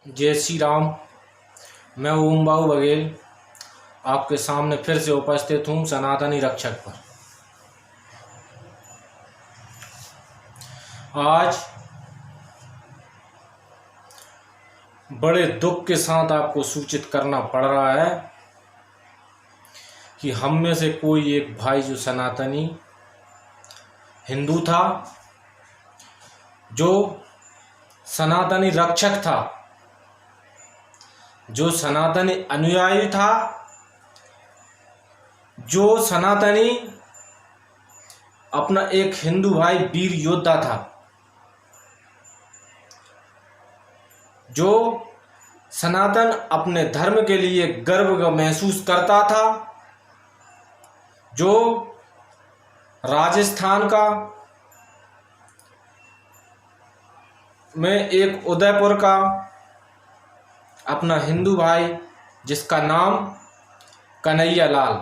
जय श्री राम। मैं ओम बाबू बघेल आपके सामने फिर से उपस्थित हूँ सनातनी रक्षक पर। आज बड़े दुख के साथ आपको सूचित करना पड़ रहा है कि हम में से कोई एक भाई जो सनातनी हिंदू था, जो सनातनी रक्षक था, जो सनातनी अनुयायी था, जो सनातनी अपना एक हिंदू भाई वीर योद्धा था, जो सनातन अपने धर्म के लिए गर्व महसूस करता था, जो राजस्थान का में एक उदयपुर का अपना हिंदू भाई जिसका नाम कन्हैया लाल।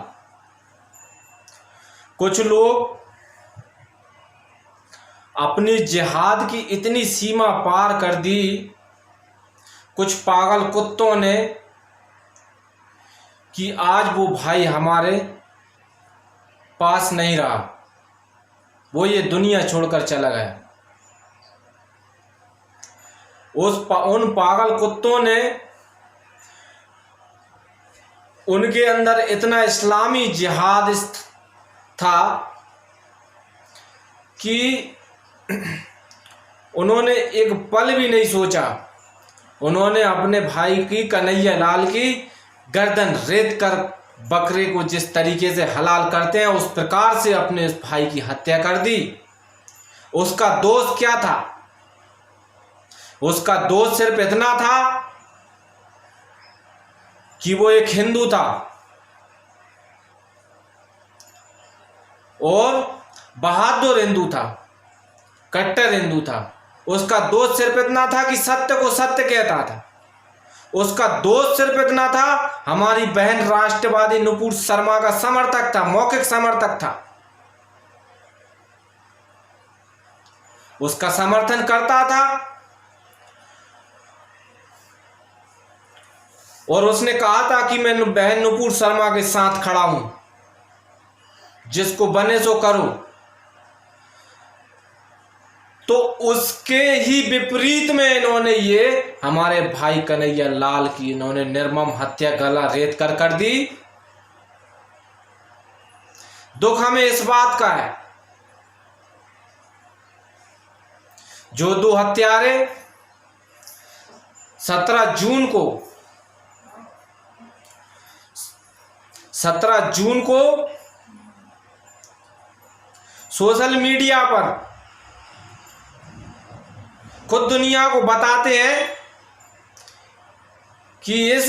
कुछ लोग अपनी जिहाद की इतनी सीमा पार कर दी, कुछ पागल कुत्तों ने, कि आज वो भाई हमारे पास नहीं रहा, वो ये दुनिया छोड़कर चला गया। उन पागल कुत्तों ने उनके अंदर इतना इस्लामी जिहाद था कि उन्होंने एक पल भी नहीं सोचा। उन्होंने अपने भाई की, कन्हैया लाल की गर्दन रेत कर बकरे को जिस तरीके से हलाल करते हैं उस प्रकार से अपने इस भाई की हत्या कर दी। उसका दोष क्या था? उसका दोष सिर्फ इतना था कि वो एक हिंदू था और बहादुर हिंदू था, कट्टर हिंदू था। उसका दोष सिर्फ इतना था कि सत्य को सत्य कहता था। उसका दोष सिर्फ इतना था, हमारी बहन राष्ट्रवादी नुपुर शर्मा का समर्थक था, मौखिक समर्थक था, उसका समर्थन करता था और उसने कहा था कि मैं बहन नुपुर शर्मा के साथ खड़ा हूं, जिसको बने सो करो। तो उसके ही विपरीत में इन्होंने ये हमारे भाई कन्हैया लाल की इन्होंने निर्मम हत्या गला रेत कर दी। दुख हमें इस बात का है, जो दो हत्यारे 17 जून को सोशल मीडिया पर खुद दुनिया को बताते हैं कि इस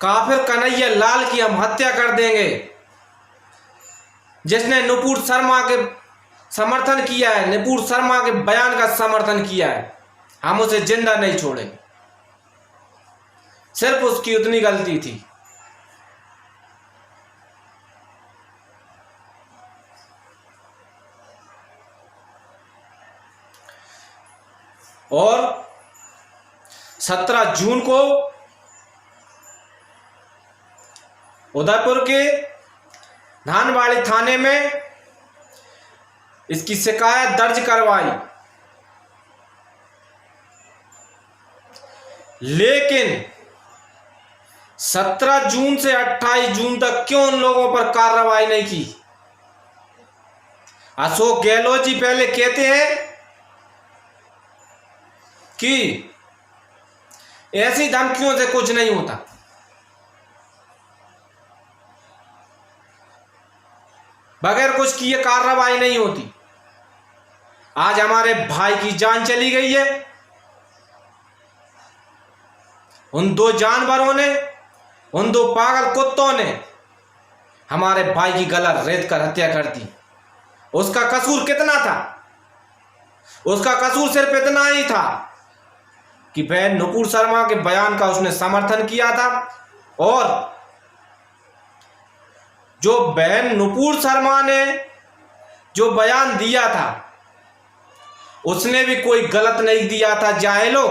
काफिर कन्हैया लाल की हम हत्या कर देंगे, जिसने नुपुर शर्मा के समर्थन किया है, नुपुर शर्मा के बयान का समर्थन किया है, हम उसे जिंदा नहीं छोड़ेंगे। सिर्फ उसकी उतनी गलती थी। और 17 जून को उदयपुर के धानवाड़ी थाने में इसकी शिकायत दर्ज करवाई, लेकिन 17 जून से 28 जून तक क्यों उन लोगों पर कार्रवाई नहीं की? अशोक गहलोत जी पहले कहते हैं कि ऐसी धमकियों से कुछ नहीं होता, बगैर कुछ किए कार्रवाई नहीं होती। आज हमारे भाई की जान चली गई है, उन दो जानवरों ने, उन दो पागल कुत्तों ने हमारे भाई की गला रेत कर हत्या कर दी। उसका कसूर कितना था? उसका कसूर सिर्फ इतना ही था कि बहन नुपुर शर्मा के बयान का उसने समर्थन किया था, और जो बहन नुपुर शर्मा ने जो बयान दिया था उसने भी कोई गलत नहीं दिया था जाहिलो।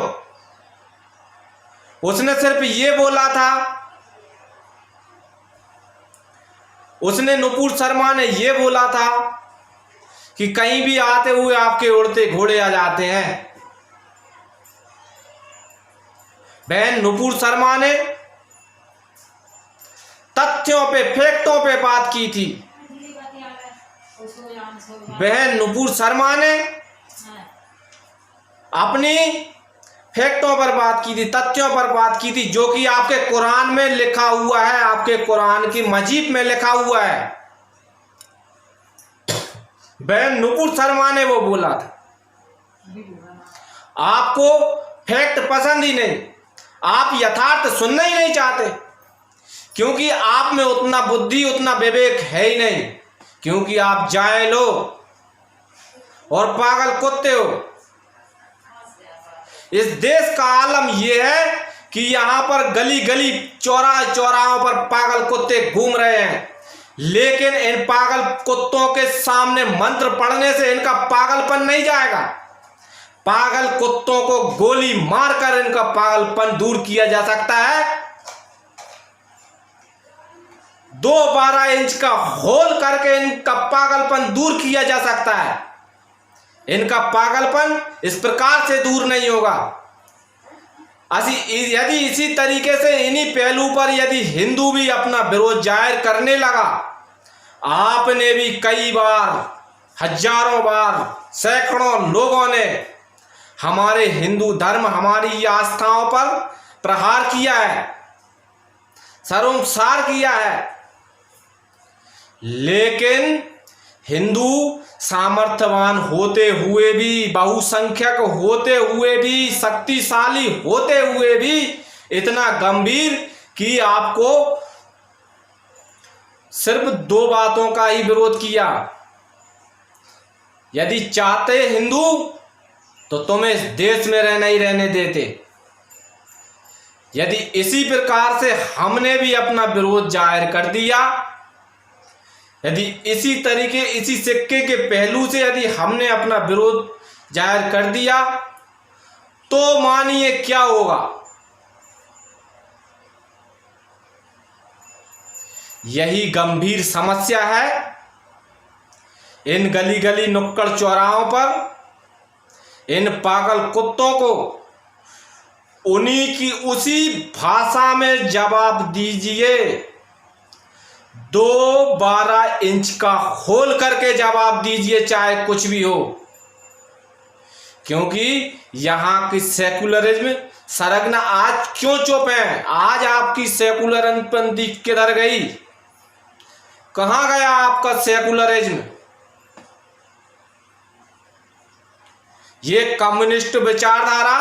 उसने सिर्फ ये बोला था, उसने नुपुर शर्मा ने ये बोला था कि कहीं भी आते हुए आपके उड़ते घोड़े आ जाते हैं। बहन नुपुर शर्मा ने तथ्यों पे, फैक्टों पे बात की थी। बहन नुपुर शर्मा ने अपनी फैक्टों पर बात की थी, तथ्यों पर बात की थी, जो कि आपके कुरान में लिखा हुआ है, आपके कुरान की मजीद में लिखा हुआ है। बहन नुपुर शर्मा ने वो बोला था। आपको फैक्ट पसंद ही नहीं, आप यथार्थ सुनना ही नहीं चाहते, क्योंकि आप में उतना बुद्धि, उतना विवेक है ही नहीं, क्योंकि आप जाहिल हो और पागल कुत्ते हो। इस देश का आलम यह है कि यहाँ पर गली गली, चौराहे चौराहों पर पागल कुत्ते घूम रहे हैं, लेकिन इन पागल कुत्तों के सामने मंत्र पढ़ने से इनका पागलपन नहीं जाएगा। पागल कुत्तों को गोली मारकर इनका पागलपन दूर किया जा सकता है। 2-12 इंच का होल करके इनका पागलपन दूर किया जा सकता है। इनका पागलपन इस प्रकार से दूर नहीं होगा। यदि इसी तरीके से इन्हीं पहलू पर यदि हिंदू भी अपना विरोध जाहिर करने लगा, आपने भी कई बार, हजारों बार, सैकड़ों लोगों ने हमारे हिंदू धर्म, हमारी आस्थाओं पर प्रहार किया है, सर्वसार किया है, लेकिन हिंदू सामर्थ्यवान होते हुए भी, बहुसंख्यक होते हुए भी, शक्तिशाली होते हुए भी इतना गंभीर कि आपको सिर्फ 2 बातों का ही विरोध किया। यदि चाहते हिंदू तो तुम्हें इस देश में रहना ही रहने देते। यदि इसी प्रकार से हमने भी अपना विरोध जाहिर कर दिया, यदि इसी तरीके, इसी सिक्के के पहलू से यदि हमने अपना विरोध जाहिर कर दिया, तो मानिए क्या होगा। यही गंभीर समस्या है। इन गली गली, नुक्कड़ चौराहों पर इन पागल कुत्तों को उन्हीं की उसी भाषा में जवाब दीजिए। 2-12 इंच का होल करके जवाब दीजिए, चाहे कुछ भी हो, क्योंकि यहां की सेकुलरिज्म सरगना आज क्यों चुप है? आज आपकी सेकुलरपंथी किधर गई? कहां गया आपका सेकुलरिज्म? ये कम्युनिस्ट विचारधारा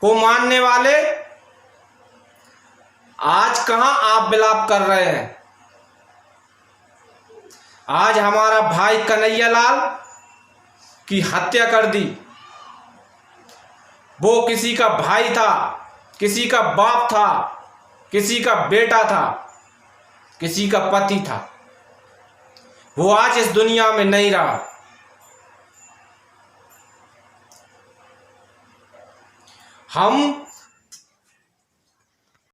को मानने वाले आज कहां आप विलाप कर रहे हैं? आज हमारा भाई कन्हैयालाल की हत्या कर दी। वो किसी का भाई था, किसी का बाप था, किसी का बेटा था, किसी का पति था। वो आज इस दुनिया में नहीं रहा। हम